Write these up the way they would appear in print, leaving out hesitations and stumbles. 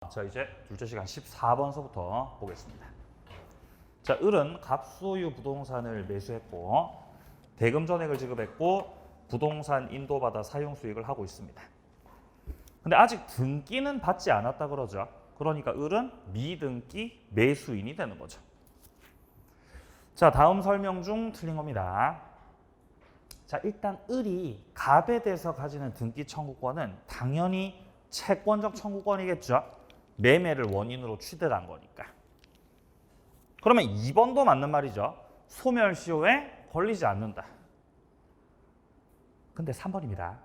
자, 이제 둘째 시간 14번서부터 보겠습니다. 자, 을은 갑소유 부동산을 매수했고 대금 전액을 지급했고 부동산 인도받아 사용 수익을 하고 있습니다. 근데 아직 등기는 받지 않았다 그러죠. 그러니까 을은 미등기 매수인이 되는 거죠. 자, 다음 설명 중 틀린 겁니다. 자, 일단 을이 갑에 대해서 가지는 등기 청구권은 당연히 채권적 청구권이겠죠. 매매를 원인으로 취득한 거니까. 그러면 2번도 맞는 말이죠. 소멸시효에 걸리지 않는다. 근데 3번입니다.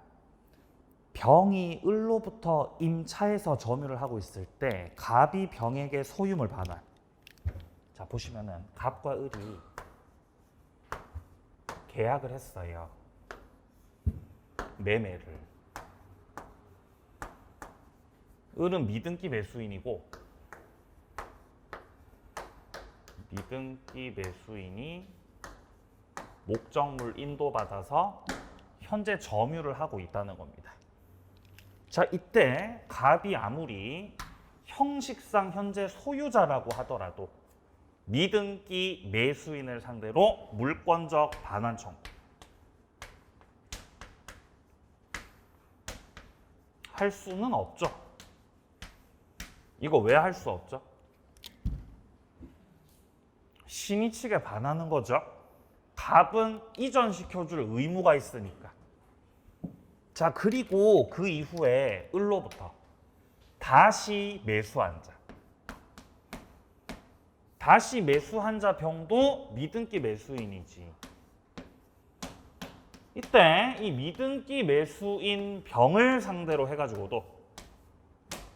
병이 을로부터 임차해서 점유를 하고 있을 때 갑이 병에게 소유물 반환. 자, 보시면은 갑과 을이 계약을 했어요. 매매를. 을은 미등기 매수인이고 미등기 매수인이 목적물 인도받아서 현재 점유를 하고 있다는 겁니다. 자, 이때 갑이 아무리 형식상 현재 소유자라고 하더라도 미등기 매수인을 상대로 물권적 반환 청구 할 수는 없죠. 이거 왜 할 수 없죠? 신의 측에 반하는 거죠. 갑은 이전시켜줄 의무가 있으니까. 자, 그리고 그 이후에 을로부터 다시 매수한 자. 다시 매수한 자 병도 미등기 매수인이지. 이때 이 미등기 매수인 병을 상대로 해가지고도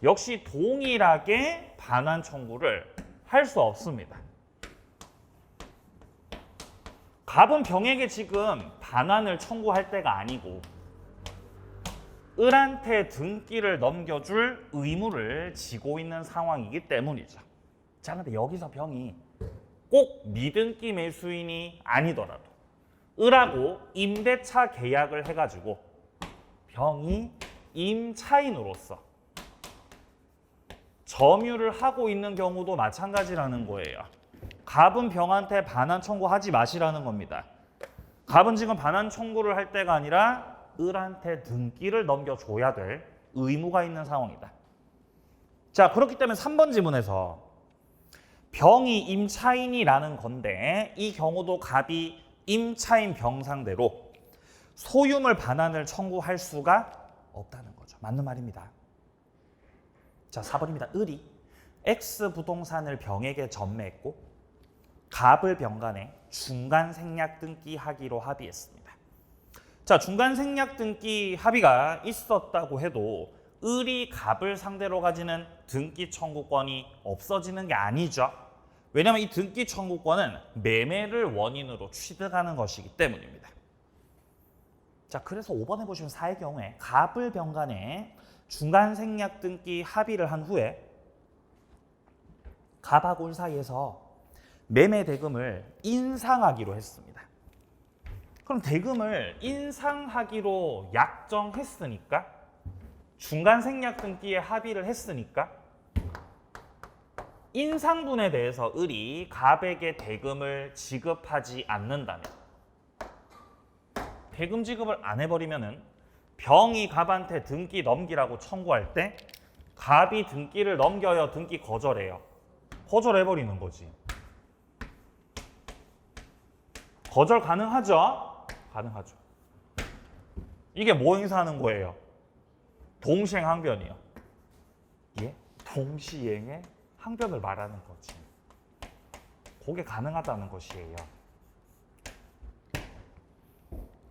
역시 동일하게 반환 청구를 할 수 없습니다. 갑은 병에게 지금 반환을 청구할 때가 아니고 을한테 등기를 넘겨줄 의무를 지고 있는 상황이기 때문이죠. 자, 근데 여기서 병이 꼭 미등기 매수인이 아니더라도 을하고 임대차 계약을 해가지고 병이 임차인으로서 점유를 하고 있는 경우도 마찬가지라는 거예요. 갑은 병한테 반환 청구하지 마시라는 겁니다. 갑은 지금 반환 청구를 할 때가 아니라 을한테 등기를 넘겨줘야 될 의무가 있는 상황이다. 자, 그렇기 때문에 3번 지문에서 병이 임차인이라는 건데 이 경우도 갑이 임차인 병 상대로 소유물 반환을 청구할 수가 없다는 거죠. 맞는 말입니다. 자, 4번입니다. 을이 X 부동산을 병에게 전매했고 갑을 병간에 중간 생략 등기 하기로 합의했습니다. 자, 중간 생략 등기 합의가 있었다고 해도 을이 갑을 상대로 가지는 등기 청구권이 없어지는 게 아니죠. 왜냐하면 이 등기 청구권은 매매를 원인으로 취득하는 것이기 때문입니다. 자, 그래서 5번에 보시면 4의 경우에 갑을 병간에 중간 생략 등기 합의를 한 후에 갑하고 을 사이에서 매매 대금을 인상하기로 했습니다. 그럼 대금을 인상하기로 약정했으니까 중간 생략 등기에 합의를 했으니까 인상분에 대해서 을이 갑에게 대금을 지급하지 않는다면 대금 지급을 안 해버리면은 병이 갑한테 등기 넘기라고 청구할 때 갑이 등기를 넘겨요, 등기 거절해요? 거절해버리는 거지. 거절 가능하죠? 가능하죠. 이게 뭐 행사하는 거예요? 동시행 항변이요. 예? 동시행의 항변을 말하는 거지. 그게 가능하다는 것이에요.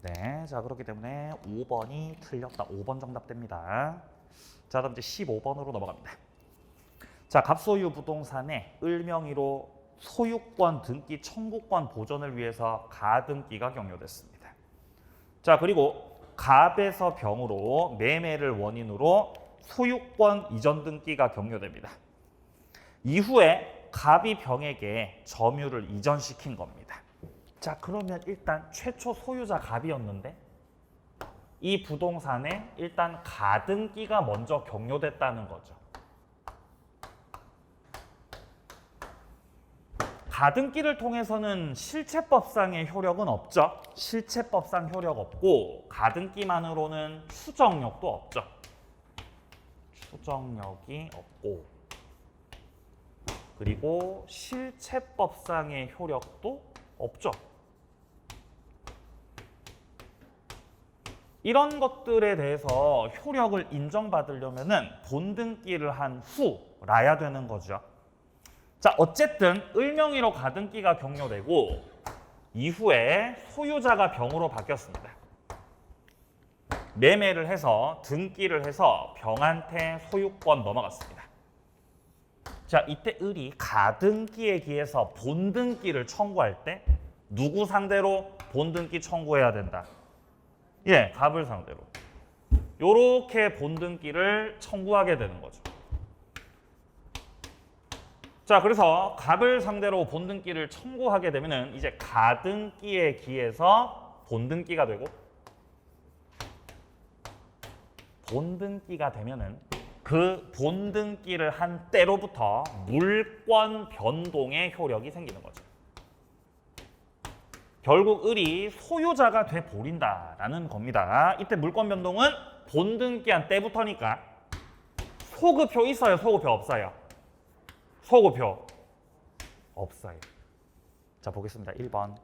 네, 자, 그렇기 때문에 5번이 틀렸다. 5번 정답 됩니다. 자, 다음 이제 15번으로 넘어갑니다. 자, 갑소유 부동산에 을 명의로 소유권 등기 청구권 보존을 위해서 가등기가 경료됐습니다. 자, 그리고 갑에서 병으로 매매를 원인으로 소유권 이전 등기가 경료됩니다. 이후에 갑이 병에게 점유를 이전시킨 겁니다. 자, 그러면 일단 최초 소유자 갑이었는데 이 부동산에 일단 가등기가 먼저 경료됐다는 거죠. 가등기를 통해서는 실체법상의 효력은 없죠. 실체법상 효력 없고 가등기만으로는 추정력도 없죠. 추정력이 없고 그리고 실체법상의 효력도 없죠. 이런 것들에 대해서 효력을 인정받으려면은 본등기를 한 후라야 되는 거죠. 자, 어쨌든 을명의로 가등기가 격려되고 이후에 소유자가 병으로 바뀌었습니다. 매매를 해서 등기를 해서 병한테 소유권 넘어갔습니다. 자, 이때 을이 가등기에 기해서 본등기를 청구할 때 누구 상대로 본등기 청구해야 된다? 예, 갑을 상대로. 요렇게 본등기를 청구하게 되는 거죠. 자, 그래서 갑을 상대로 본등기를 청구하게 되면은 이제 가등기에 기해서 본등기가 되고 본등기가 되면은 그 본등기를 한 때로부터 물권 변동의 효력이 생기는 거죠. 결국 을이 소유자가 돼 버린다라는 겁니다. 이때 물권 변동은 본등기한 때부터니까 소급효 있어요, 소급효 없어요? 소급효 없어요. 자, 보겠습니다. 1번.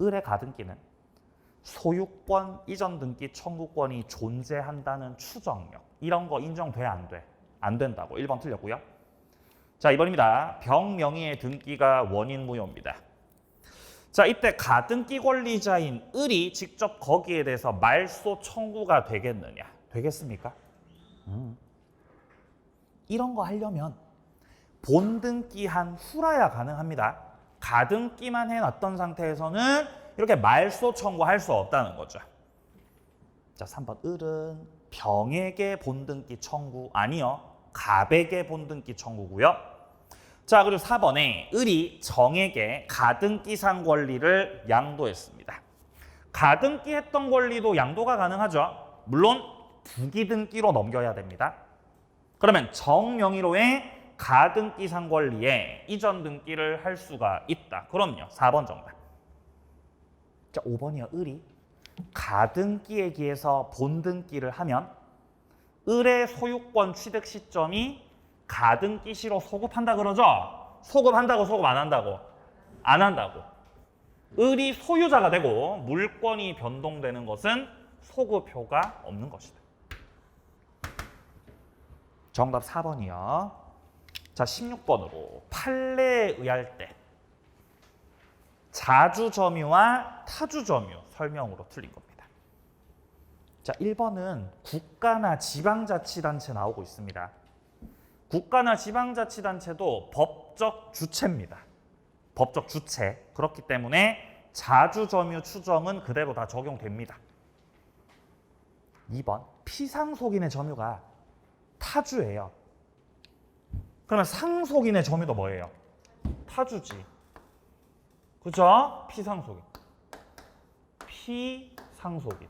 을의 가등기는 소유권 이전 등기 청구권이 존재한다는 추정력. 이런 거 인정돼, 안 돼? 안 된다고. 1번 틀렸고요. 자, 2번입니다. 병 명의의 등기가 원인 무효입니다. 자, 이때 가등기 권리자인 을이 직접 거기에 대해서 말소 청구가 되겠느냐? 되겠습니까? 이런 거 하려면 본등기한 후라야 가능합니다. 가등기만 해놨던 상태에서는 이렇게 말소 청구할 수 없다는 거죠. 자, 3번. 을은 병에게 본등기 청구 아니요. 갑에게 본등기 청구고요. 자, 그리고 4번에 을이 정에게 가등기상 권리를 양도했습니다. 가등기 했던 권리도 양도가 가능하죠. 물론 부기등기로 넘겨야 됩니다. 그러면 정 명의로의 가등기상 권리에 이전 등기를 할 수가 있다. 그럼요. 4번 정답. 자, 5번이요. 을이 가등기에 기해서 본등기를 하면 을의 소유권 취득 시점이 가등기 시로 소급한다 그러죠? 소급한다고, 소급 안 한다고? 안 한다고. 을이 소유자가 되고 물권이 변동되는 것은 소급효가 없는 것이다. 정답 4번이요. 자, 16번으로 판례에 의할 때 자주점유와 타주점유 설명으로 틀린 겁니다. 자, 1번은 국가나 지방자치단체 나오고 있습니다. 국가나 지방자치단체도 법적 주체입니다. 법적 주체. 그렇기 때문에 자주점유 추정은 그대로 다 적용됩니다. 2번, 피상속인의 점유가 타주예요. 그러면 상속인의 점유도 뭐예요? 타주지. 그죠? 피상속인. 피상속인.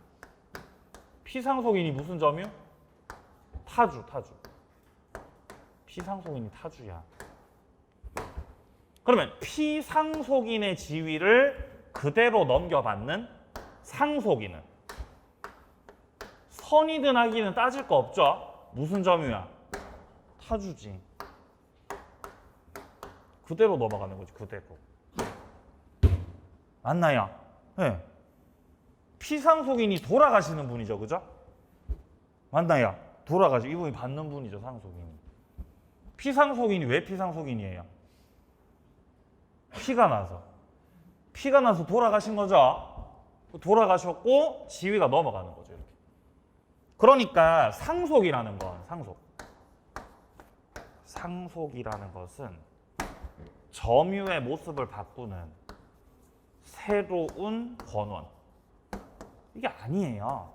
피상속인이 무슨 점유? 타주, 타주. 피상속인이 타주야. 그러면 피상속인의 지위를 그대로 넘겨받는 상속인은 선이든 악이든 따질 거 없죠? 무슨 점유야? 타주지. 그대로 넘어가는 거지, 그대로. 맞나요? 네. 피상속인이 돌아가시는 분이죠, 그죠? 맞나요? 돌아가시고 이분이 받는 분이죠, 상속인이. 피상속인이 왜 피상속인이에요? 피가 나서 돌아가신 거죠. 돌아가셨고 지위가 넘어가는 거죠, 이렇게. 그러니까 상속이라는 건 상속이라는 것은 점유의 모습을 바꾸는 새로운 권원. 이게 아니에요.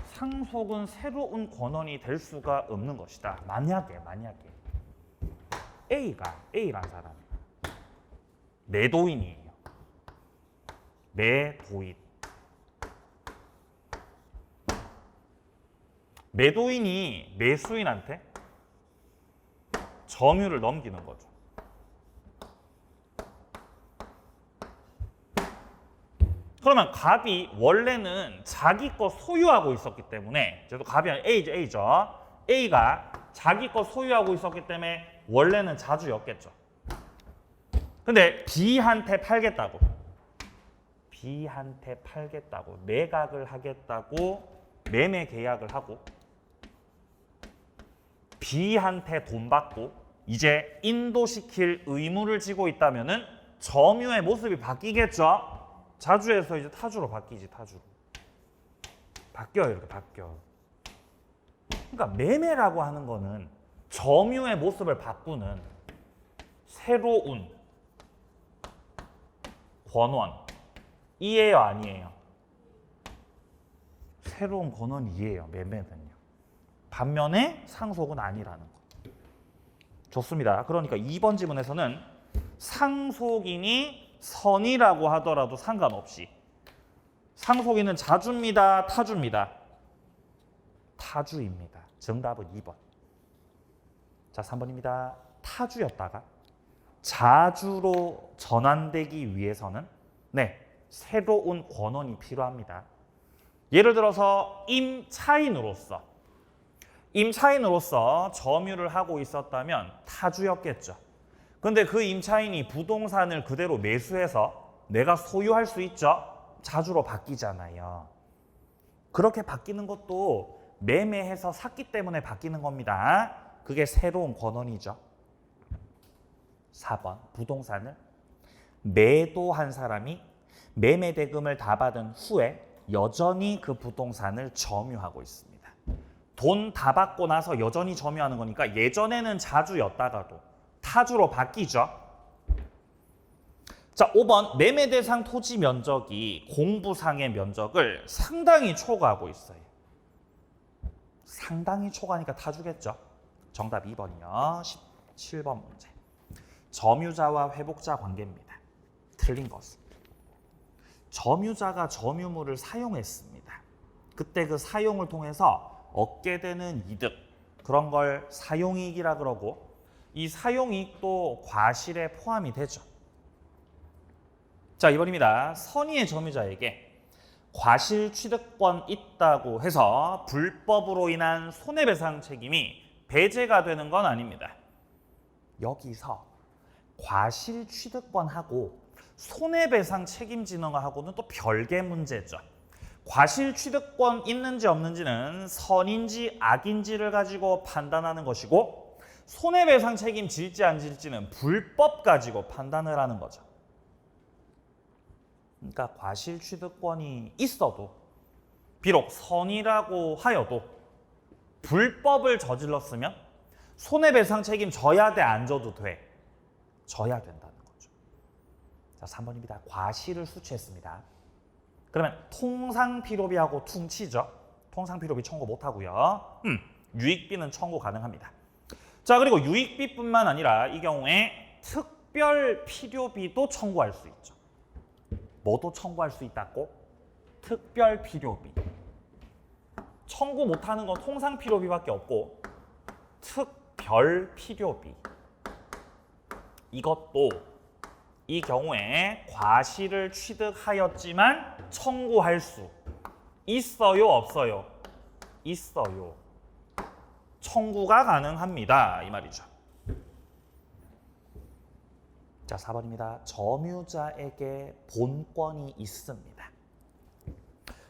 상속은 새로운 권원이 될 수가 없는 것이다. 만약에 A란 사람이 매도인이에요. 매도인이 매수인한테 점유를 넘기는 거죠. 그러면 갑이 원래는 자기 거 소유하고 있었기 때문에 저도 갑이 아니라 A죠. A가 자기 거 소유하고 있었기 때문에 원래는 자주였겠죠. 근데 B한테 팔겠다고. B한테 팔겠다고. 매각을 하겠다고 매매 계약을 하고 B한테 돈 받고 이제 인도시킬 의무를 지고 있다면은 점유의 모습이 바뀌겠죠. 자주에서 이제 타주로 바뀌지. 타주로 바뀌어요. 이렇게 바뀌어. 그러니까 매매라고 하는 거는 점유의 모습을 바꾸는 새로운 권원이에요, 아니에요? 새로운 권원이에요, 매매는요. 반면에 상속은 아니라는 거. 좋습니다. 그러니까 2번 지문에서는 상속인이 선이라고 하더라도 상관없이 상속인은 자주입니다, 타주입니다? 타주입니다. 정답은 2번. 자, 3번입니다. 타주였다가 자주로 전환되기 위해서는 새로운 권원이 필요합니다. 예를 들어서 임차인으로서 점유를 하고 있었다면 타주였겠죠. 근데 그 임차인이 부동산을 그대로 매수해서 내가 소유할 수 있죠. 자주로 바뀌잖아요. 그렇게 바뀌는 것도 매매해서 샀기 때문에 바뀌는 겁니다. 그게 새로운 권원이죠. 4번 부동산을 매도한 사람이 매매 대금을 다 받은 후에 여전히 그 부동산을 점유하고 있습니다. 돈 다 받고 나서 여전히 점유하는 거니까 예전에는 자주였다가도 타주로 바뀌죠. 자, 5번 매매 대상 토지 면적이 공부상의 면적을 상당히 초과하고 있어요. 상당히 초과하니까 타주겠죠. 정답 2번이요. 17번 문제. 점유자와 회복자 관계입니다. 틀린 것은 점유자가 점유물을 사용했습니다. 그때 그 사용을 통해서 얻게 되는 이득, 그런 걸 사용이익이라 그러고 이 사용이익도 과실에 포함이 되죠. 자, 2번입니다. 선의의 점유자에게 과실 취득권 있다고 해서 불법으로 인한 손해배상 책임이 배제가 되는 건 아닙니다. 여기서 과실 취득권하고 손해배상 책임지는 거하고는 또 별개 문제죠. 과실 취득권 있는지 없는지는 선인지 악인지를 가지고 판단하는 것이고 손해배상 책임 질지 안 질지는 불법 가지고 판단을 하는 거죠. 그러니까 과실 취득권이 있어도 비록 선이라고 하여도 불법을 저질렀으면 손해배상 책임 져야 돼, 안 져도 돼? 져야 된다는 거죠. 자, 3번입니다. 과실을 수취했습니다. 그러면 통상필요비하고 퉁치죠. 통상필요비 청구 못하고요. 유익비는 청구 가능합니다. 자, 그리고 유익비뿐만 아니라 이 경우에 특별필요비도 청구할 수 있죠. 뭐도 청구할 수 있다고? 특별필요비. 청구 못하는 건 통상필요비밖에 없고 특별필요비. 이것도 이 경우에 과실을 취득하였지만 청구할 수 있어요, 없어요? 있어요. 청구가 가능합니다. 이 말이죠. 자, 4번입니다. 점유자에게 본권이 있습니다.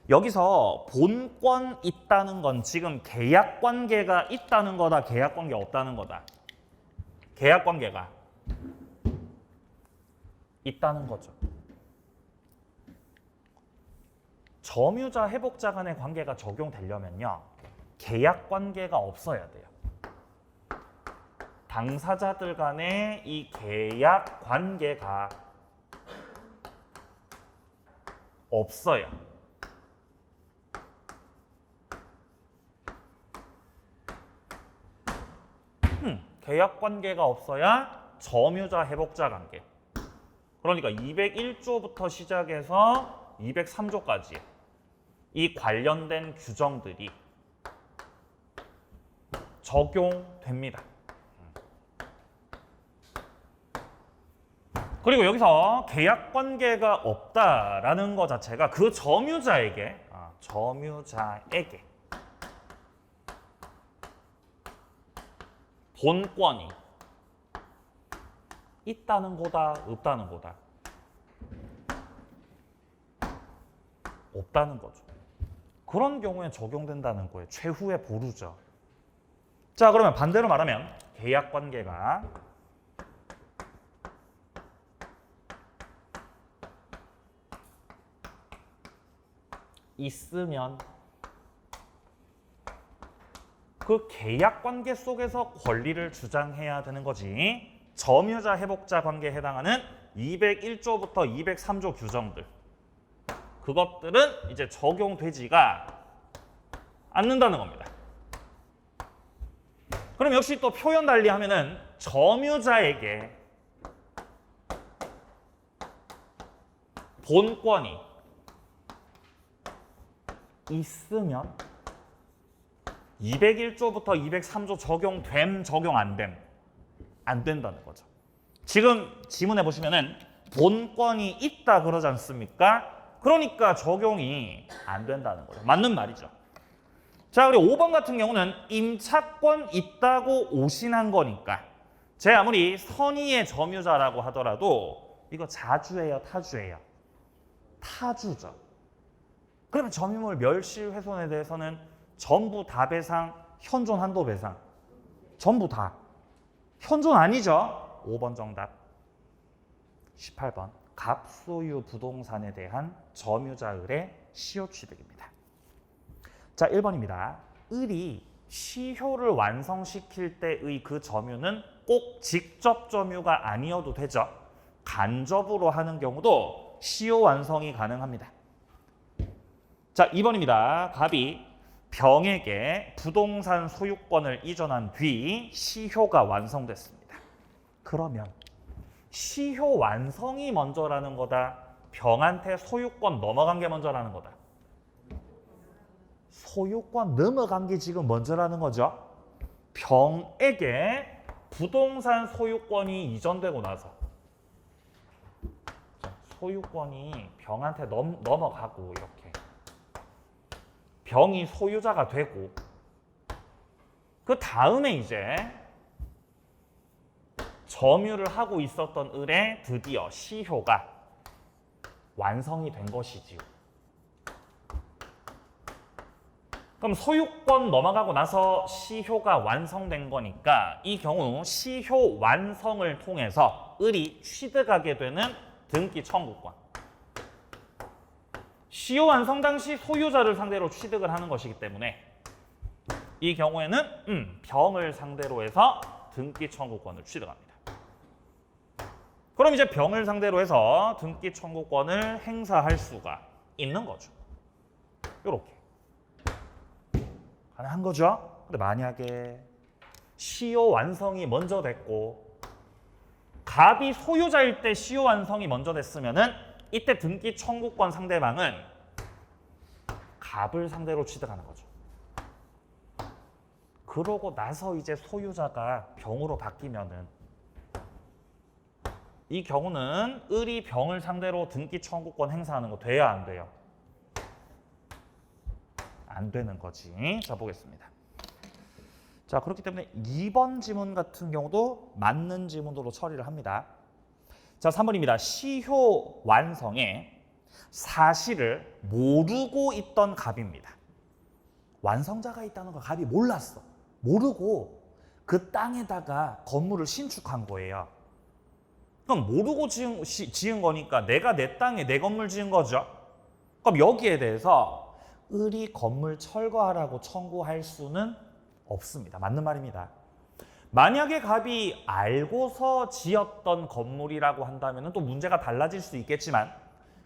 여기서 본권 있다는 건 지금 계약관계가 있다는 거다, 계약관계 없다는 거다? 계약관계가 있다는 거죠. 점유자, 회복자 간의 관계가 적용되려면요, 계약관계가 없어야 돼요. 당사자들 간의 이 계약관계가 없어요. 계약관계가 없어야 점유자, 회복자 관계. 그러니까 201조부터 시작해서 203조까지 이 관련된 규정들이 적용됩니다. 그리고 여기서 계약 관계가 없다라는 것 자체가 그 점유자에게 본권이 있다는 거다, 없다는 거다. 없다는 거죠. 그런 경우에 적용된다는 거예요. 최후의 보루죠. 자, 그러면 반대로 말하면 계약 관계가 있으면 그 계약 관계 속에서 권리를 주장해야 되는 거지. 점유자 회복자 관계에 해당하는 201조부터 203조 규정들, 그것들은 이제 적용되지가 않는다는 겁니다. 그럼 역시 또 표현 달리 하면은 점유자에게 본권이 있으면 201조부터 203조 적용됨, 적용 안 됨? 안 된다는 거죠. 지금 지문에 보시면은 본권이 있다 그러지 않습니까? 그러니까 적용이 안 된다는 거죠. 맞는 말이죠. 자, 그리고 5번 같은 경우는 임차권 있다고 오신한 거니까 제 아무리 선의의 점유자라고 하더라도 이거 자주예요, 타주예요? 타주죠. 그러면 점유물 멸실훼손에 대해서는 전부 다 배상, 현존 한도 배상. 전부 다. 현존 아니죠? 5번 정답. 18번. 갑소유 부동산에 대한 점유자을의 시효 취득입니다. 자, 1번입니다. 을이 시효를 완성시킬 때의 그 점유는 꼭 직접 점유가 아니어도 되죠. 간접으로 하는 경우도 시효 완성이 가능합니다. 자, 2번입니다. 갑이 병에게 부동산 소유권을 이전한 뒤 시효가 완성됐습니다. 그러면 시효 완성이 먼저라는 거다, 병한테 소유권 넘어간 게 먼저라는 거다? 소유권 넘어간 게 지금 먼저라는 거죠. 병에게 부동산 소유권이 이전되고 나서 소유권이 병한테 넘어가고 이렇게 병이 소유자가 되고 그 다음에 이제 점유를 하고 있었던 을에 드디어 시효가 완성이 된 것이지요. 그럼 소유권 넘어가고 나서 시효가 완성된 거니까 이 경우 시효 완성을 통해서 을이 취득하게 되는 등기 청구권. 시효 완성 당시 소유자를 상대로 취득을 하는 것이기 때문에 이 경우에는 병을 상대로 해서 등기 청구권을 취득합니다. 그럼 이제 병을 상대로 해서 등기 청구권을 행사할 수가 있는 거죠. 이렇게 가능한 거죠. 근데 만약에 시효 완성이 먼저 됐고 갑이 소유자일 때 시효 완성이 먼저 됐으면은 이때 등기 청구권 상대방은 갑을 상대로 취득하는 거죠. 그러고 나서 이제 소유자가 병으로 바뀌면은 이 경우는 을이 병을 상대로 등기 청구권 행사하는 거 돼야 안 돼요? 안 되는 거지. 자, 보겠습니다. 자, 그렇기 때문에 2번 지문 같은 경우도 맞는 지문으로 처리를 합니다. 자, 3번입니다. 시효 완성에 사실을 모르고 있던 갑입니다. 완성자가 있다는 걸 갑이 몰랐어. 모르고 그 땅에다가 건물을 신축한 거예요. 그럼 모르고 지은 거니까 내가 내 땅에 내 건물 지은 거죠. 그럼 여기에 대해서 을이 건물 철거하라고 청구할 수는 없습니다. 맞는 말입니다. 만약에 갑이 알고서 지었던 건물이라고 한다면 또 문제가 달라질 수 있겠지만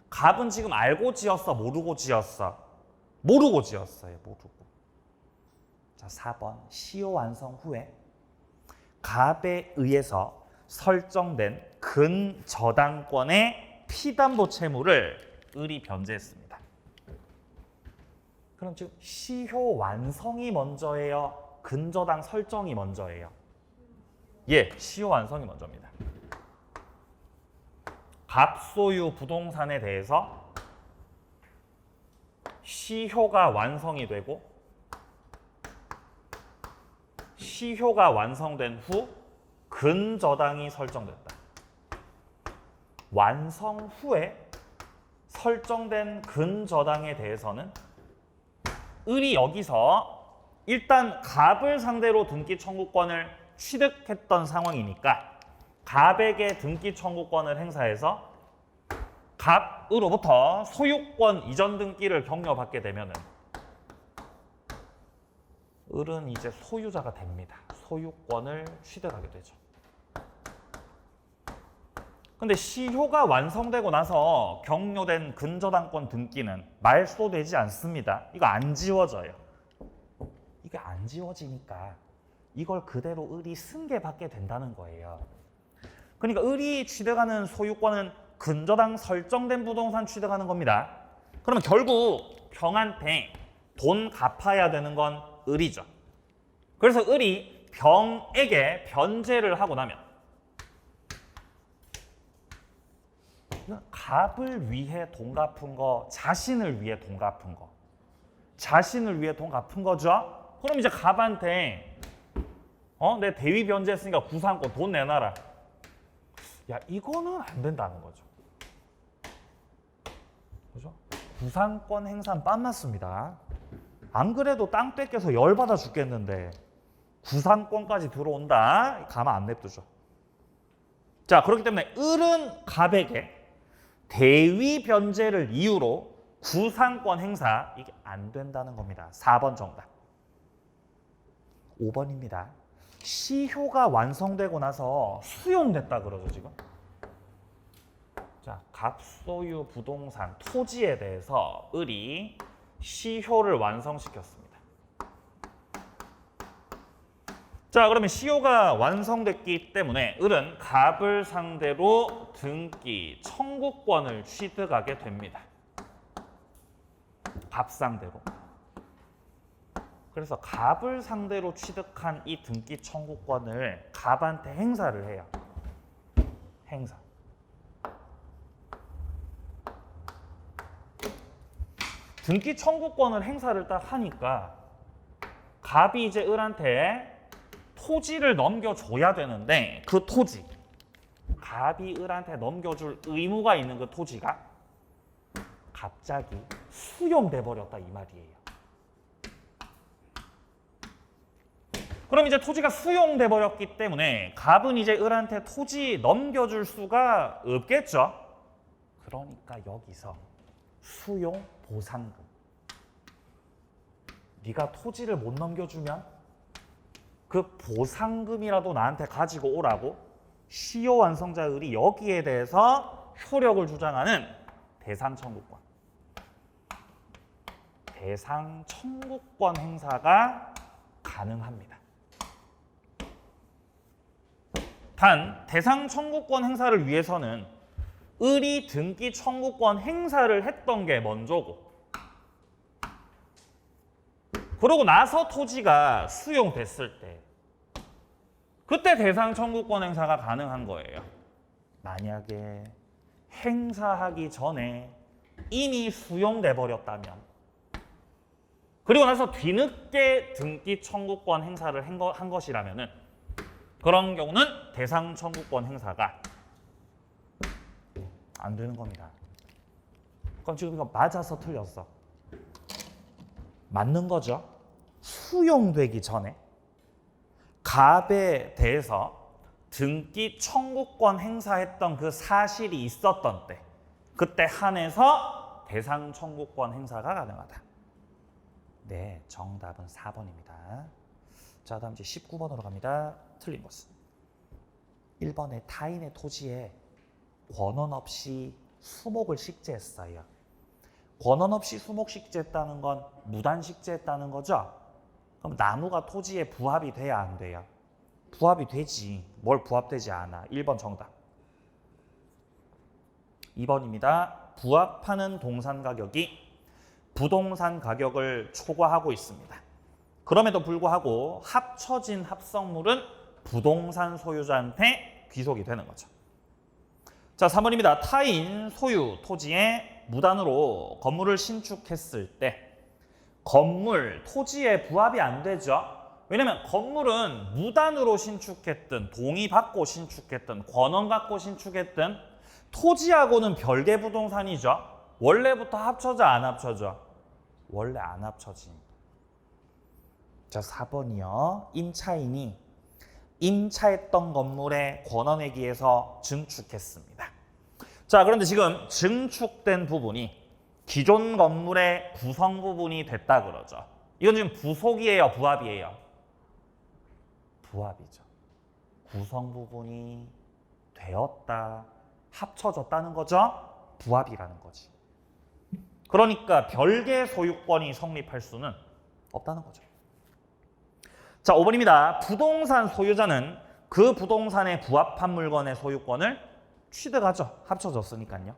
갑은 지금 알고 지었어, 모르고 지었어? 모르고 지었어요. 모르고. 자, 4번. 시효 완성 후에 갑에 의해서 설정된 근저당권의 피담보 채무를 을이 변제했습니다. 그럼 지금 시효 완성이 먼저예요? 근저당 설정이 먼저예요? 예, 시효 완성이 먼저입니다. 갑소유 부동산에 대해서 시효가 완성이 되고 시효가 완성된 후 근저당이 설정됐다. 완성 후에 설정된 근저당에 대해서는 을이 여기서 일단 갑을 상대로 등기 청구권을 취득했던 상황이니까 갑에게 등기 청구권을 행사해서 갑으로부터 소유권 이전 등기를 격려받게 되면은 을은 이제 소유자가 됩니다. 소유권을 취득하게 되죠. 근데 시효가 완성되고 나서 격려된 근저당권 등기는 말소되지 않습니다. 이거 안 지워져요. 이게 안 지워지니까 이걸 그대로 을이 승계받게 된다는 거예요. 그러니까 을이 취득하는 소유권은 근저당 설정된 부동산 취득하는 겁니다. 그러면 결국 병한테 돈 갚아야 되는 건 을이죠. 그래서 을이 병에게 변제를 하고 나면 갑을 위해 돈 갚은 거, 자신을 위해 돈 갚은 거. 자신을 위해 돈 갚은 거죠? 그럼 이제 갑한테 내 대위 변제했으니까 구상권 돈 내놔라. 야, 이거는 안 된다는 거죠. 그죠? 구상권 행사는 빤맞습니다. 안 그래도 땅 뺏겨서 열받아 죽겠는데 구상권까지 들어온다? 가만 안 냅두죠. 자, 그렇기 때문에 을은 갑에게 대위 변제를 이유로 구상권 행사 이게 안 된다는 겁니다. 4번 정답. 5번입니다. 시효가 완성되고 나서 수용됐다 그러죠, 지금. 자, 갑소유 부동산 토지에 대해서 을이 시효를 완성시켰습니다. 자, 그러면 시효가 완성됐기 때문에 을은 갑을 상대로 등기 청구권을 취득하게 됩니다. 갑 상대로. 그래서 갑을 상대로 취득한 이 등기 청구권을 갑한테 행사를 해요. 행사. 등기 청구권을 행사를 딱 하니까 갑이 이제 을한테 토지를 넘겨줘야 되는데 그 토지, 갑이 을한테 넘겨줄 의무가 있는 그 토지가 갑자기 수용돼 버렸다 이 말이에요. 그럼 이제 토지가 수용돼 버렸기 때문에 갑은 이제 을한테 토지 넘겨줄 수가 없겠죠. 그러니까 여기서 수용 보상금. 네가 토지를 못 넘겨주면 그 보상금이라도 나한테 가지고 오라고 시효 완성자 을이 여기에 대해서 효력을 주장하는 대상 청구권. 대상 청구권 행사가 가능합니다. 단 대상 청구권 행사를 위해서는 을이 등기 청구권 행사를 했던 게 먼저고 그러고 나서 토지가 수용됐을 때 그때 대상 청구권 행사가 가능한 거예요. 만약에 행사하기 전에 이미 수용돼 버렸다면 그리고 나서 뒤늦게 등기 청구권 행사를 한 것이라면은 그런 경우는 대상 청구권 행사가 안 되는 겁니다. 그럼 지금 이거 맞아서 틀렸어. 맞는 거죠. 수용되기 전에 갑에 대해서 등기 청구권 행사했던 그 사실이 있었던 때 그때 한해서 대상 청구권 행사가 가능하다. 네, 정답은 4번입니다. 자, 다음 이제 19번으로 갑니다. 틀린 것은 1번에 타인의 토지에 권한 없이 수목을 식재했어요. 권한 없이 수목 식재했다는 건 무단 식재했다는 거죠? 그럼 나무가 토지에 부합이 돼야 안 돼요? 부합이 되지. 뭘 부합되지 않아? 1번 정답. 2번입니다. 부합하는 동산 가격이 부동산 가격을 초과하고 있습니다. 그럼에도 불구하고 합쳐진 합성물은 부동산 소유자한테 귀속이 되는 거죠. 자, 3번입니다. 타인 소유 토지에 무단으로 건물을 신축했을 때 건물, 토지에 부합이 안 되죠. 왜냐면 건물은 무단으로 신축했든 동의받고 신축했든 권원 갖고 신축했든 토지하고는 별개 부동산이죠. 원래부터 합쳐져 안 합쳐져? 원래 안 합쳐집니다. 자, 4번이요. 임차인이 임차했던 건물의 권원에 기해서 증축했습니다. 자, 그런데 지금 증축된 부분이 기존 건물의 구성 부분이 됐다 그러죠. 이건 지금 부속이에요, 부합이에요? 부합이죠. 구성 부분이 되었다, 합쳐졌다는 거죠. 부합이라는 거지. 그러니까 별개 소유권이 성립할 수는 없다는 거죠. 자, 5번입니다. 부동산 소유자는 그 부동산에 부합한 물건의 소유권을 취득하죠. 합쳐졌으니까요.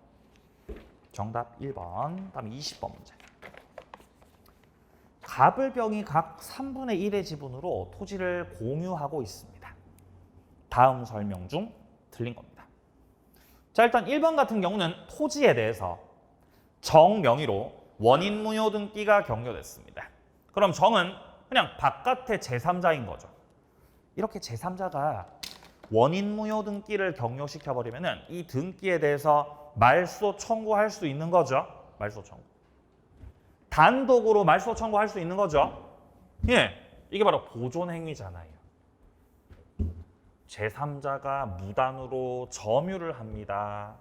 정답 1번. 다음 20번 문제. 갑을병이 각 3분의 1의 지분으로 토지를 공유하고 있습니다. 다음 설명 중 틀린 겁니다. 자, 일단 1번 같은 경우는 토지에 대해서 정명의로 원인무효 등기가 경료됐습니다. 그럼 정은 그냥 바깥의 제3자인 거죠. 이렇게 제3자가 원인무효 등기를 경료시켜버리면 이 등기에 대해서 말소 청구할 수 있는 거죠. 말소 청구. 단독으로 말소 청구할 수 있는 거죠. 예, 이게 바로 보존행위잖아요. 제3자가 무단으로 점유를 합니다.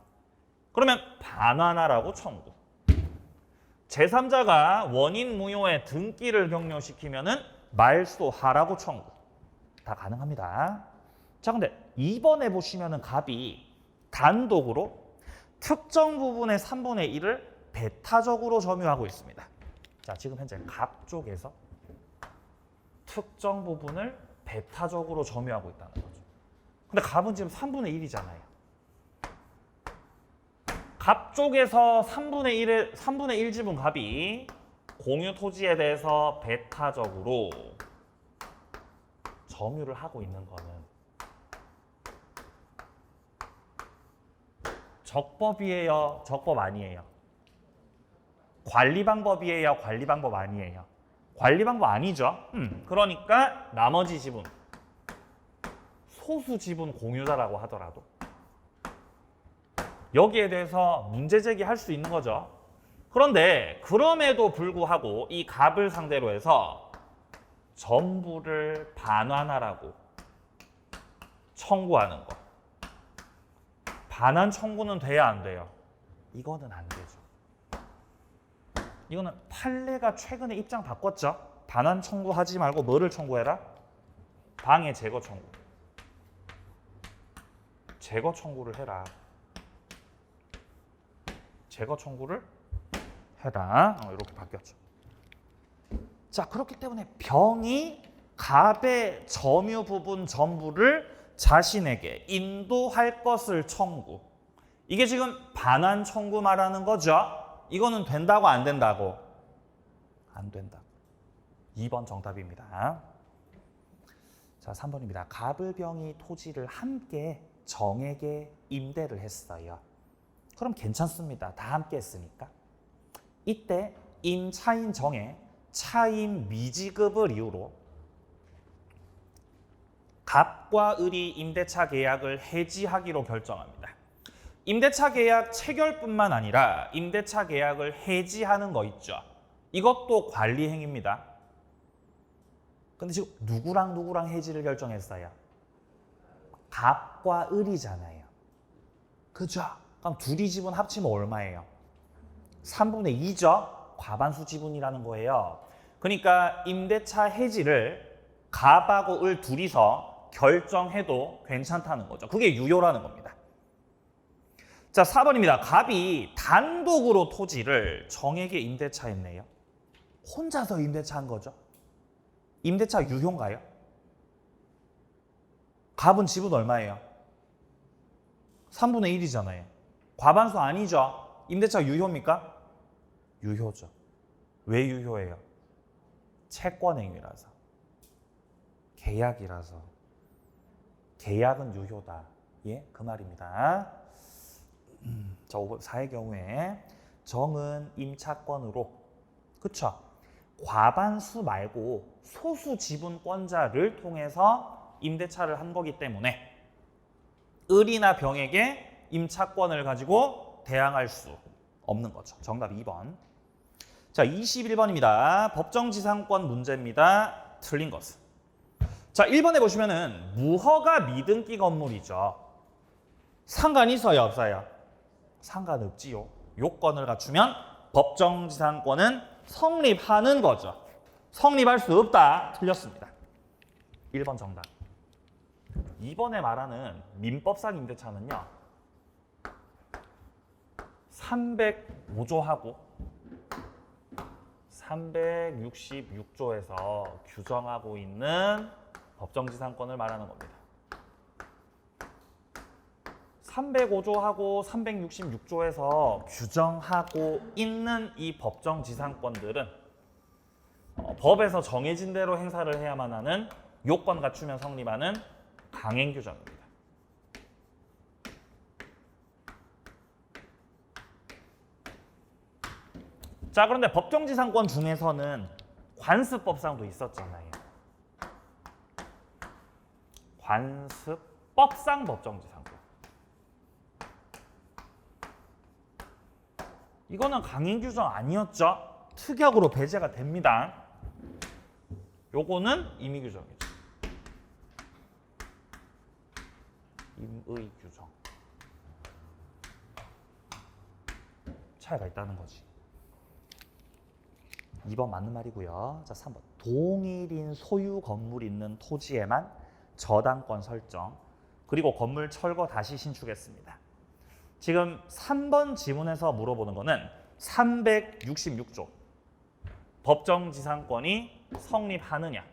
그러면 반환하라고 청구. 제3자가 원인 무효의 등기를 경료시키면은 말소하라고 청구. 다 가능합니다. 자, 근데 2번에 보시면은 갑이 단독으로 특정 부분의 3분의 1을 배타적으로 점유하고 있습니다. 자, 지금 현재 갑 쪽에서 특정 부분을 배타적으로 점유하고 있다는 거죠. 근데 갑은 지금 3분의 1이잖아요. 갑 쪽에서 3분의 1 지분 갑이 공유 토지에 대해서 배타적으로 점유를 하고 있는 거는 적법이에요? 적법 아니에요? 관리 방법이에요? 관리 방법 아니에요? 관리 방법 아니죠? 그러니까 나머지 지분, 소수 지분 공유자라고 하더라도 여기에 대해서 문제 제기할 수 있는 거죠. 그런데 그럼에도 불구하고 이 갑을 상대로 해서 전부를 반환하라고 청구하는 거. 반환 청구는 돼야 안 돼요? 이거는 안 되죠. 이거는 판례가 최근에 입장 바꿨죠. 반환 청구하지 말고 뭐를 청구해라? 방해 제거 청구. 제거 청구를 해라. 제거 청구를 해라. 이렇게 바뀌었죠. 자, 그렇기 때문에 병이 갑의 점유 부분 전부를 자신에게 인도할 것을 청구. 이게 지금 반환 청구 말하는 거죠. 이거는 된다고 안 된다고? 안 된다. 2번 정답입니다. 자, 3번입니다. 갑을 병이 토지를 함께 정에게 임대를 했어요. 그럼 괜찮습니다. 다 함께 했으니까. 이때 임차인 정에 차임 미지급을 이유로 갑과 을이 임대차 계약을 해지하기로 결정합니다. 임대차 계약 체결뿐만 아니라 임대차 계약을 해지하는 거 있죠. 이것도 관리 행위입니다. 근데 지금 누구랑 해지를 결정했어요? 갑과 을이잖아요. 그죠? 그럼 둘이 지분 합치면 얼마예요? 3분의 2죠? 과반수 지분이라는 거예요. 그러니까 임대차 해지를 갑하고 을 둘이서 결정해도 괜찮다는 거죠. 그게 유효라는 겁니다. 자, 4번입니다. 갑이 단독으로 토지를 정에게 임대차했네요. 혼자서 임대차한 거죠. 임대차 유효인가요? 갑은 지분 얼마예요? 3분의 1이잖아요. 과반수 아니죠? 임대차 유효입니까? 유효죠. 왜 유효해요? 채권행위라서. 계약이라서. 계약은 유효다. 예, 그 말입니다. 자, 4의 경우에 정은 임차권으로, 그쵸? 과반수 말고 소수 지분권자를 통해서 임대차를 한 거기 때문에 을이나 병에게 임차권을 가지고 대항할 수 없는 거죠. 정답 2번. 자, 21번입니다. 법정지상권 문제입니다. 틀린 것은. 자, 1번에 보시면은 무허가 미등기 건물이죠. 상관 있어요, 없어요? 상관없지요. 요건을 갖추면 법정지상권은 성립하는 거죠. 성립할 수 없다. 틀렸습니다. 1번 정답. 2번에 말하는 민법상 임대차는요. 305조하고 366조에서 규정하고 있는 법정지상권을 말하는 겁니다. 305조하고 366조에서 규정하고 있는 이 법정지상권들은 법에서 정해진 대로 행사를 해야만 하는 요건 갖추면 성립하는 강행규정입니다. 자, 그런데 법정지상권 중에서는 관습법상도 있었잖아요. 관습법상 법정지상권. 이거는 강행규정 아니었죠? 특약으로 배제가 됩니다. 요거는 임의규정이죠. 임의규정. 차이가 있다는 거지. 2번 맞는 말이고요. 자, 3번. 동일인 소유 건물이 있는 토지에만 저당권 설정. 그리고 건물 철거 다시 신축했습니다. 지금 3번 지문에서 물어보는 거는 366조. 법정지상권이 성립하느냐.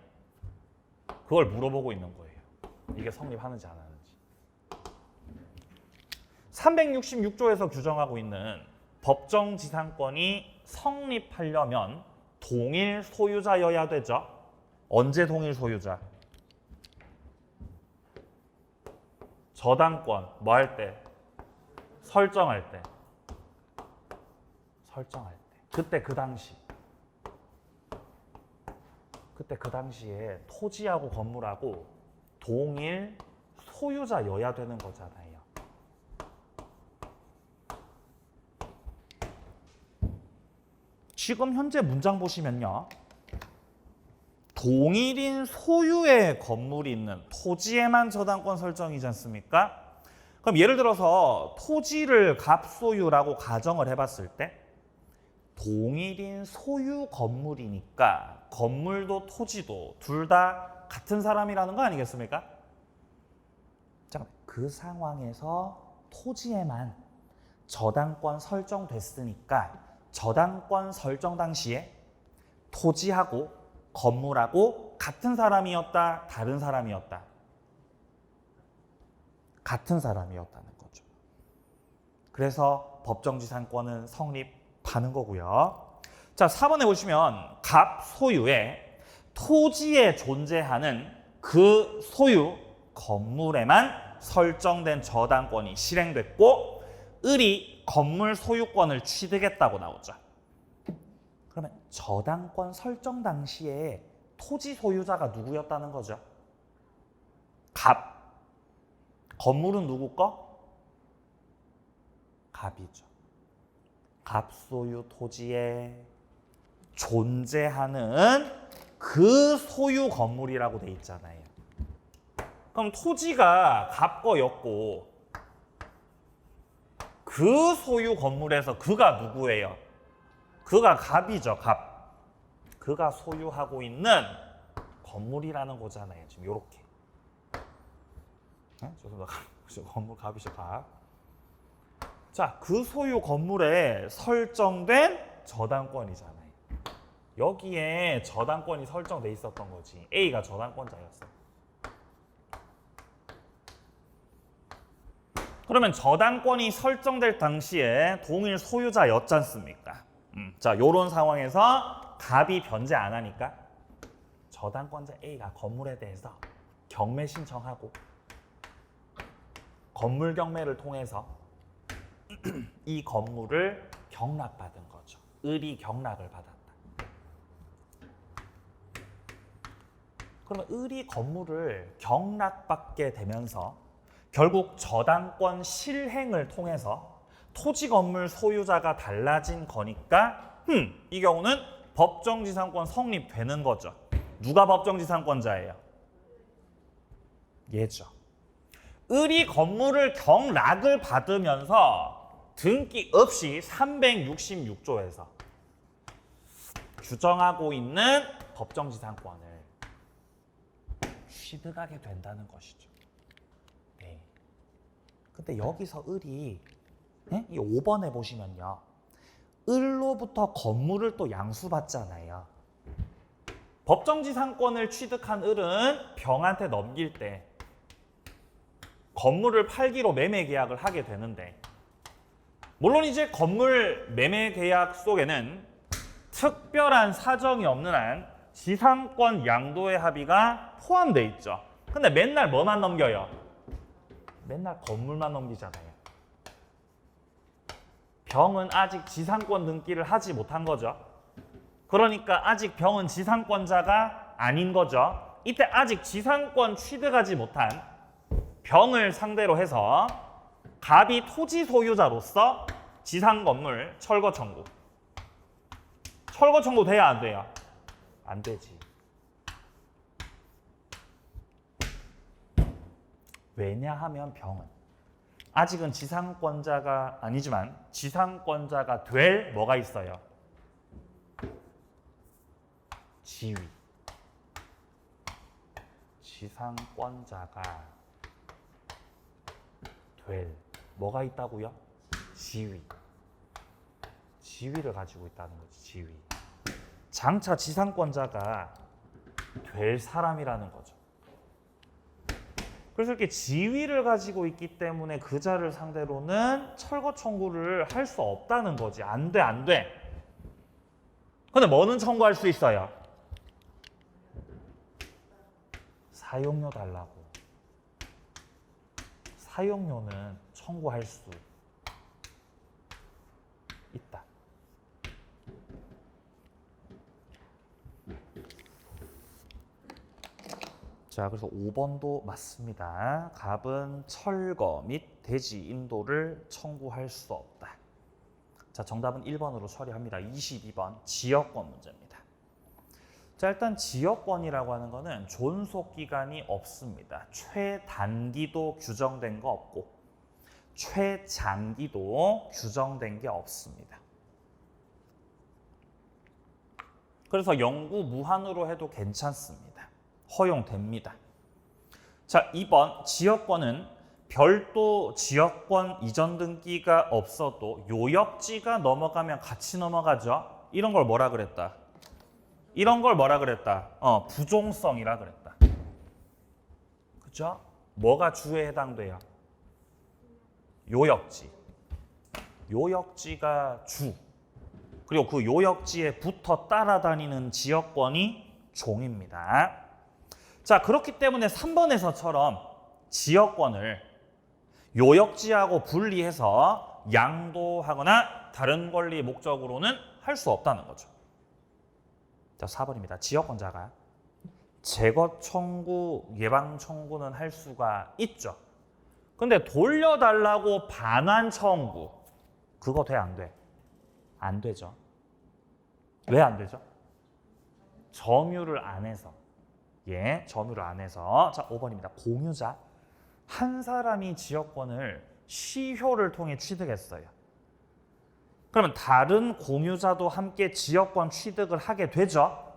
그걸 물어보고 있는 거예요. 이게 성립하는지 안 하는지. 366조에서 규정하고 있는 법정지상권이 성립하려면 동일 소유자여야 되죠. 언제 동일 소유자? 저당권 뭐 할 때? 설정할 때. 설정할 때. 그때 그 당시에 토지하고 건물하고 동일 소유자여야 되는 거잖아요. 지금 현재 문장 보시면요. 동일인 소유의 건물이 있는 토지에만 저당권 설정이지 않습니까? 그럼 예를 들어서 토지를 갑소유라고 가정을 해봤을 때 동일인 소유 건물이니까 건물도 토지도 둘 다 같은 사람이라는 거 아니겠습니까? 잠깐, 그 상황에서 토지에만 저당권 설정됐으니까 저당권 설정 당시에 토지하고 건물하고 같은 사람이었다, 다른 사람이었다? 같은 사람이었다는 거죠. 그래서 법정지상권은 성립하는 거고요. 자, 4번에 보시면 갑소유에 토지에 존재하는 그 소유 건물에만 설정된 저당권이 실행됐고 을이 건물 소유권을 취득했다고 나오죠. 그러면 저당권 설정 당시에 토지 소유자가 누구였다는 거죠? 갑. 건물은 누구 거? 갑이죠. 갑소유 토지에 존재하는 그 소유 건물이라고 돼 있잖아요. 그럼 토지가 갑 거였고 그 소유 건물에서 그가 누구예요? 그가 갑이죠, 갑. 그가 소유하고 있는 건물이라는 거잖아요. 지금 요렇게. 네? 죄송합니다. 건물 갑이죠, 갑. 자, 그 소유 건물에 설정된 저당권이잖아요. 여기에 저당권이 설정돼 있었던 거지. A가 저당권자였어. 그러면 저당권이 설정될 당시에 동일 소유자였지 않습니까? 자, 요런 상황에서 갑이 변제 안 하니까 저당권자 A가 건물에 대해서 경매 신청하고 건물 경매를 통해서 이 건물을 경락받은 거죠. 을이 경락을 받았다. 그러면 을이 건물을 경락받게 되면서 결국 저당권 실행을 통해서 토지 건물 소유자가 달라진 거니까 이 경우는 법정지상권 성립되는 거죠. 누가 법정지상권자예요? 얘죠. 을이 건물을 경락을 받으면서 등기 없이 366조에서 규정하고 있는 법정지상권을 취득하게 된다는 것이죠. 네. 근데 여기서 을이 이 5번에 보시면요. 을로부터 건물을 또 양수받잖아요. 법정지상권을 취득한 을은 병한테 넘길 때 건물을 팔기로 매매 계약을 하게 되는데 물론 이제 건물 매매 계약 속에는 특별한 사정이 없는 한 지상권 양도의 합의가 포함되어 있죠. 근데 맨날 뭐만 넘겨요? 맨날 건물만 넘기잖아요. 병은 아직 지상권 등기를 하지 못한 거죠. 그러니까 아직 병은 지상권자가 아닌 거죠. 이때 아직 지상권 취득하지 못한 병을 상대로 해서 갑이 토지 소유자로서 지상건물 철거 청구. 철거 청구 돼야 안 돼요? 안 되지. 왜냐하면 병은 아직은 지상권자가 아니지만 지상권자가 될 뭐가 있어요? 지위. 지상권자가 될 뭐가 있다고요? 지위. 지위를 가지고 있다는 거지. 지위. 장차 지상권자가 될 사람이라는 거죠. 그래서 이렇게 지위를 가지고 있기 때문에 그 자를 상대로는 철거 청구를 할 수 없다는 거지. 안 돼, 안 돼. 근데 뭐는 청구할 수 있어요? 사용료 달라고. 사용료는 청구할 수 있다. 자, 그래서 5번도 맞습니다. 갑은 철거 및 대지 인도를 청구할 수 없다. 자, 정답은 1번으로 처리합니다. 22번 지역권 문제입니다. 자, 일단 지역권이라고 하는 거는 존속 기간이 없습니다. 최단기도 규정된 거 없고 최장기도 규정된 게 없습니다. 그래서 영구 무한으로 해도 괜찮습니다. 허용됩니다. 자, 2번 지역권은 별도 지역권 이전 등기가 없어도 요역지가 넘어가면 같이 넘어가죠. 이런 걸 뭐라 그랬다? 이런 걸 뭐라 그랬다? 부종성이라 그랬다. 그죠? 뭐가 주에 해당돼요? 요역지. 요역지가 주. 그리고 그 요역지에 붙어 따라다니는 지역권이 종입니다. 자, 그렇기 때문에 3번에서처럼 지역권을 요역지하고 분리해서 양도하거나 다른 권리 목적으로는 할 수 없다는 거죠. 자, 4번입니다. 지역권자가 제거 청구, 예방 청구는 할 수가 있죠. 근데 돌려달라고 반환 청구, 그거 돼, 안 돼? 안 되죠. 왜 안 되죠? 점유를 안 해서. 예, 점유를 안 해서. 자, 5번입니다. 공유자. 한 사람이 지역권을 시효를 통해 취득했어요. 그러면 다른 공유자도 함께 지역권 취득을 하게 되죠.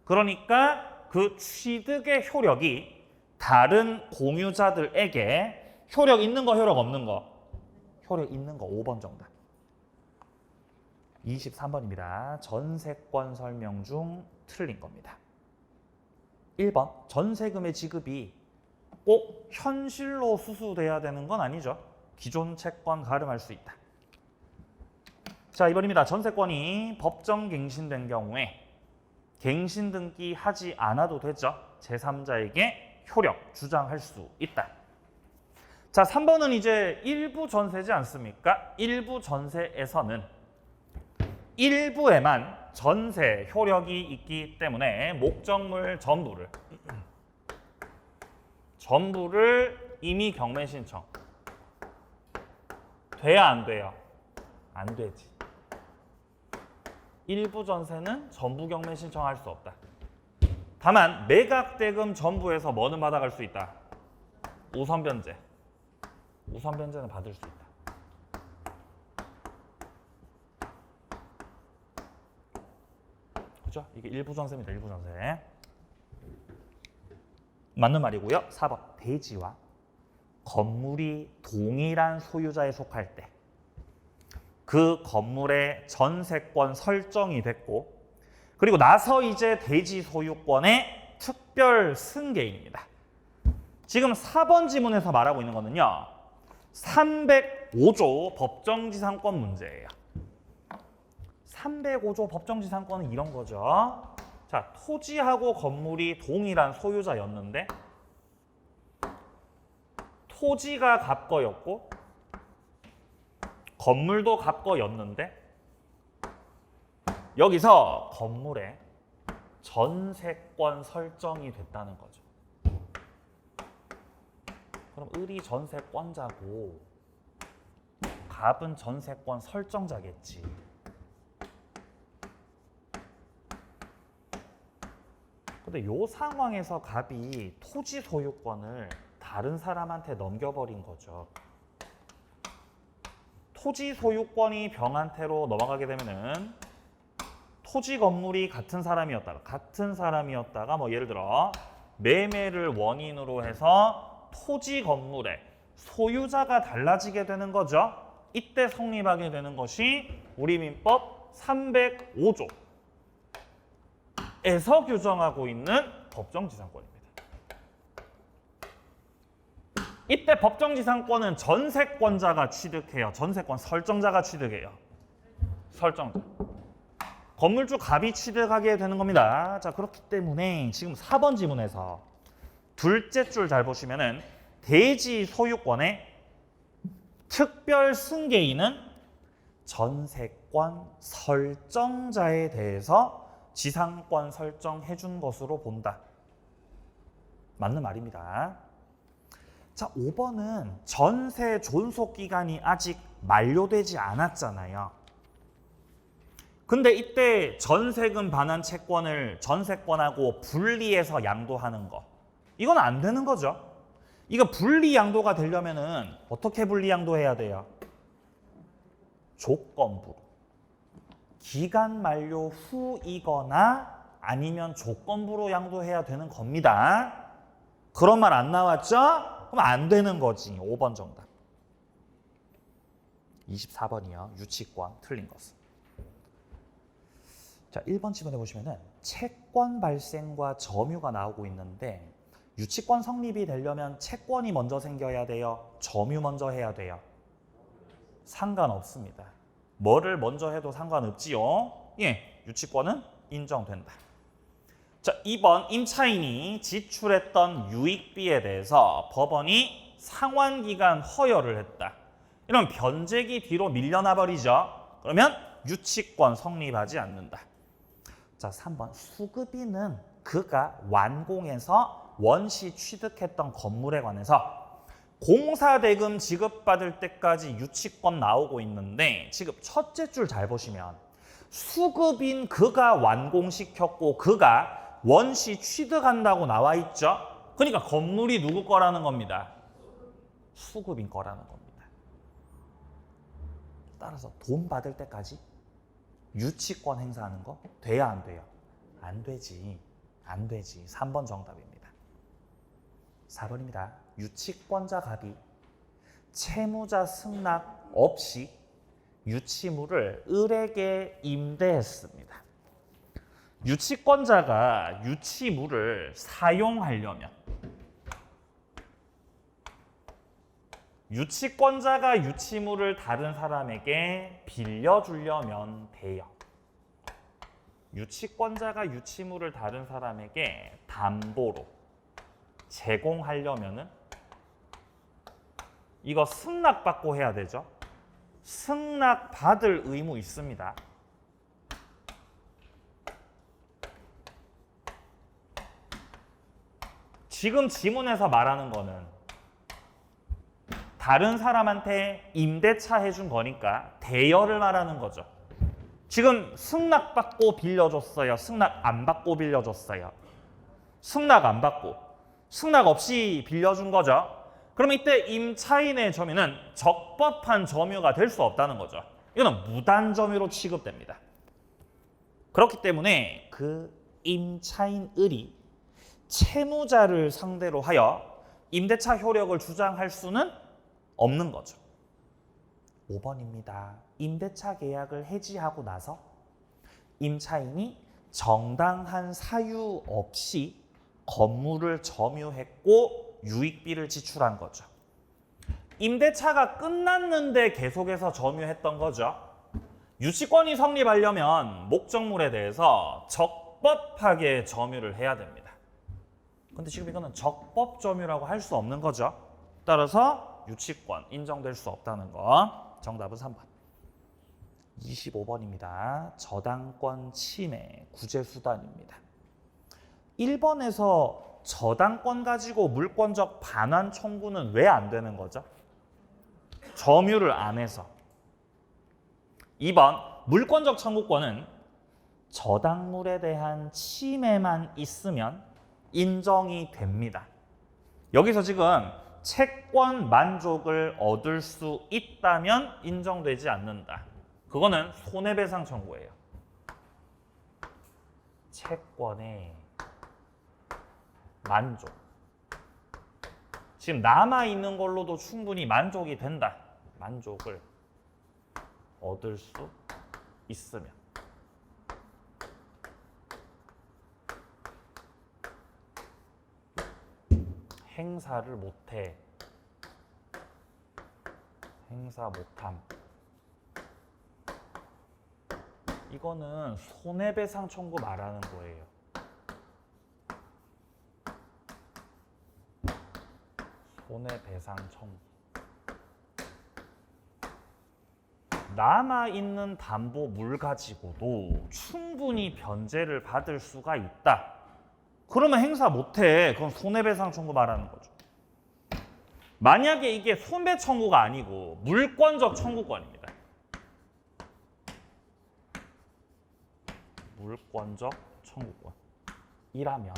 그러니까 그 취득의 효력이 다른 공유자들에게 효력 있는 거, 효력 없는 거? 효력 있는 거. 5번 정답. 23번입니다. 전세권 설명 중 틀린 겁니다. 1번 전세금의 지급이 꼭 현실로 수수돼야 되는 건 아니죠. 기존 채권 가름할 수 있다. 자, 2번입니다. 전세권이 법정 갱신된 경우에 갱신 등기하지 않아도 되죠. 제3자에게 효력 주장할 수 있다. 자, 3번은 이제 일부 전세지 않습니까? 일부 전세에서는 일부에만 전세 효력이 있기 때문에 목적물 전부를 이미 경매 신청. 돼야 안 돼요? 안 되지. 일부 전세는 전부 경매 신청할 수 없다. 다만 매각대금 전부에서 뭐는 받아갈 수 있다? 우선 변제. 우선 변제는 받을 수 있다. 그죠? 이게 일부 전세입니다. 일부 전세. 맞는 말이고요. 4번. 대지와 건물이 동일한 소유자에 속할 때 그 건물의 전세권 설정이 됐고 그리고 나서 이제 대지 소유권의 특별 승계인입니다. 지금 4번 지문에서 말하고 있는 거는요. 305조 법정지상권 문제예요. 305조 법정지상권은 이런 거죠. 자, 토지하고 건물이 동일한 소유자였는데 토지가 갑거였고 건물도 갑거였는데 여기서 건물에 전세권 설정이 됐다는 거죠. 그럼 을이 전세권자고 갑은 전세권 설정자겠지. 근데 이 상황에서 갑이 토지 소유권을 다른 사람한테 넘겨버린 거죠. 토지 소유권이 병한테로 넘어가게 되면은 토지 건물이 같은 사람이었다가 뭐 예를 들어 매매를 원인으로 해서 토지 건물의 소유자가 달라지게 되는 거죠. 이때 성립하게 되는 것이 우리 민법 305조에서 규정하고 있는 법정지상권입니다. 이때 법정지상권은 전세권자가 취득해요. 전세권 설정자가 취득해요. 설정자. 건물주 갑이 취득하게 되는 겁니다. 자, 그렇기 때문에 지금 4번 지문에서 둘째 줄 잘 보시면은 대지 소유권의 특별 승계인은 전세권 설정자에 대해서 지상권 설정해 준 것으로 본다. 맞는 말입니다. 자, 5번은 전세 존속 기간이 아직 만료되지 않았잖아요. 근데 이때 전세금 반환 채권을 전세권하고 분리해서 양도하는 거. 이건 안 되는 거죠. 이거 분리 양도가 되려면은 어떻게 분리 양도해야 돼요? 조건부로. 기간 만료 후이거나 아니면 조건부로 양도해야 되는 겁니다. 그런 말 안 나왔죠? 그럼 안 되는 거지. 5번 정답. 24번이요. 유치권 틀린 것은. 자, 1번 지문에 보시면은 채권 발생과 점유가 나오고 있는데 유치권 성립이 되려면 채권이 먼저 생겨야 돼요? 점유 먼저 해야 돼요? 상관없습니다. 뭐를 먼저 해도 상관없지요. 예, 유치권은 인정된다. 자, 2번 임차인이 지출했던 유익비에 대해서 법원이 상환기간 허여를 했다. 이러면 변제기 뒤로 밀려나 버리죠. 그러면 유치권 성립하지 않는다. 자, 3번 수급인은 그가 완공해서 원시 취득했던 건물에 관해서 공사대금 지급받을 때까지 유치권 나오고 있는데 지금 첫째 줄 잘 보시면 수급인 그가 완공시켰고 그가 원시 취득한다고 나와 있죠. 그러니까 건물이 누구 거라는 겁니다. 수급인 거라는 겁니다. 따라서 돈 받을 때까지 유치권 행사하는 거 돼야 안 돼요? 안 되지. 안 되지. 3번 정답입니다. 4번입니다. 유치권자 갑이 채무자 승낙 없이 유치물을 을에게 임대했습니다. 유치권자가 유치물을 사용하려면 유치권자가 유치물을 다른 사람에게 빌려주려면 돼요. 유치권자가 유치물을 다른 사람에게 담보로 제공하려면은 이거 승낙받고 해야 되죠. 승낙받을 의무 있습니다. 지금 지문에서 말하는 거는 다른 사람한테 임대차 해준 거니까 대여를 말하는 거죠. 지금 승낙받고 빌려줬어요. 승낙 안 받고 빌려줬어요. 승낙 안 받고. 승낙 없이 빌려준 거죠. 그러면 이때 임차인의 점유는 적법한 점유가 될 수 없다는 거죠. 이거는 무단 점유로 취급됩니다. 그렇기 때문에 그 임차인을이 채무자를 상대로 하여 임대차 효력을 주장할 수는 없는 거죠. 5번입니다. 임대차 계약을 해지하고 나서 임차인이 정당한 사유 없이 건물을 점유했고 유익비를 지출한 거죠. 임대차가 끝났는데 계속해서 점유했던 거죠. 유치권이 성립하려면 목적물에 대해서 적법하게 점유를 해야 됩니다. 근데 지금 이거는 적법 점유라고 할 수 없는 거죠. 따라서 유치권 인정될 수 없다는 거. 정답은 3번. 25번입니다. 저당권 침해 구제수단입니다. 1번에서 저당권 가지고 물권적 반환 청구는 왜 안 되는 거죠? 점유를 안 해서. 2번 물권적 청구권은 저당물에 대한 침해만 있으면 인정이 됩니다. 여기서 지금 채권 만족을 얻을 수 있다면 인정되지 않는다. 그거는 손해배상 청구예요. 채권의 만족. 지금 남아있는 걸로도 충분히 만족이 된다. 만족을 얻을 수 있으면. 행사를 못해. 행사 못함. 이거는 손해배상 청구 말하는 거예요. 손해배상 청구. 남아있는 담보물 가지고도 충분히 변제를 받을 수가 있다. 그러면 행사 못해. 그건 손해배상 청구 말하는 거죠. 만약에 이게 손배 청구가 아니고 물권적 청구권입니다. 물권적 청구권이라면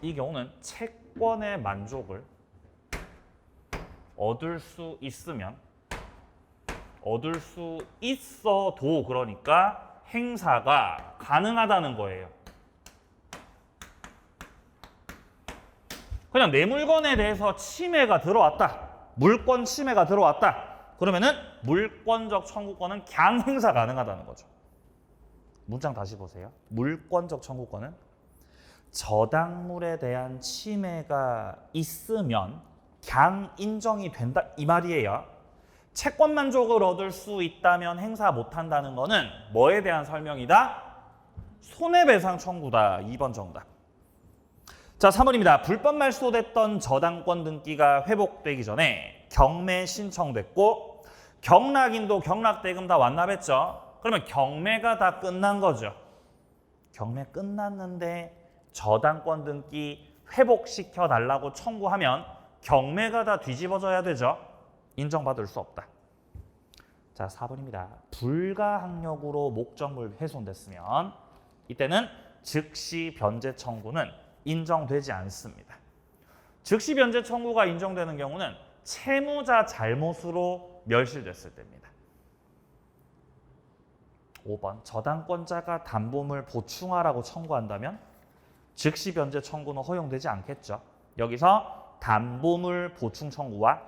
이 경우는 채권의 만족을 얻을 수 있으면 얻을 수 있어도 그러니까 행사가 가능하다는 거예요. 그냥 내 물건에 대해서 침해가 들어왔다. 물권 침해가 들어왔다. 그러면은 물권적 청구권은 그냥 행사 가능하다는 거죠. 문장 다시 보세요. 물권적 청구권은 저당물에 대한 침해가 있으면 그냥 인정이 된다 이 말이에요. 채권 만족을 얻을 수 있다면 행사 못한다는 거는 뭐에 대한 설명이다? 손해배상 청구다. 2번 정답. 자, 3번입니다. 불법 말소됐던 저당권 등기가 회복되기 전에 경매 신청됐고 경락인도 경락대금 다 완납했죠. 그러면 경매가 다 끝난 거죠. 경매 끝났는데 저당권 등기 회복시켜 달라고 청구하면 경매가 다 뒤집어져야 되죠. 인정받을 수 없다. 자, 4번입니다. 불가항력으로 목적물 훼손됐으면 이때는 즉시 변제 청구는 인정되지 않습니다. 즉시 변제 청구가 인정되는 경우는 채무자 잘못으로 멸실됐을 때입니다. 5번 저당권자가 담보물 보충하라고 청구한다면 즉시 변제 청구는 허용되지 않겠죠. 여기서 담보물 보충 청구와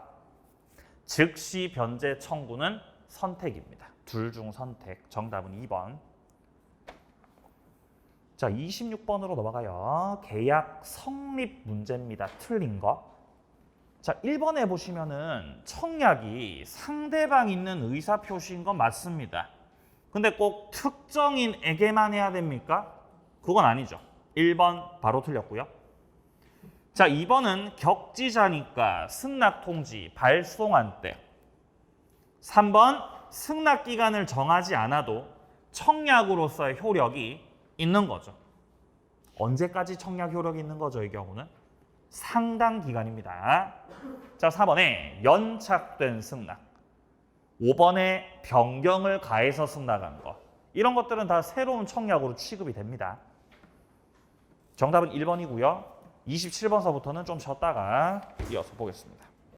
즉시 변제 청구는 선택입니다. 둘 중 선택. 정답은 2번. 자, 26번으로 넘어가요. 계약 성립 문제입니다. 틀린 거. 자, 1번에 보시면은 청약이 상대방 있는 의사 표시인 건 맞습니다. 근데 꼭 특정인에게만 해야 됩니까? 그건 아니죠. 1번 바로 틀렸고요. 자, 2번은 격지자니까 승낙통지 발송한 때. 3번 승낙기간을 정하지 않아도 청약으로서의 효력이 있는 거죠. 언제까지 청약 효력이 있는 거죠, 이 경우는? 상당 기간입니다. 자, 4번에 연착된 승낙. 5번에 변경을 가해서 승낙한 거. 이런 것들은 다 새로운 청약으로 취급이 됩니다. 정답은 1번이고요. 27번서부터는 좀 쉬었다가 이어서 보겠습니다.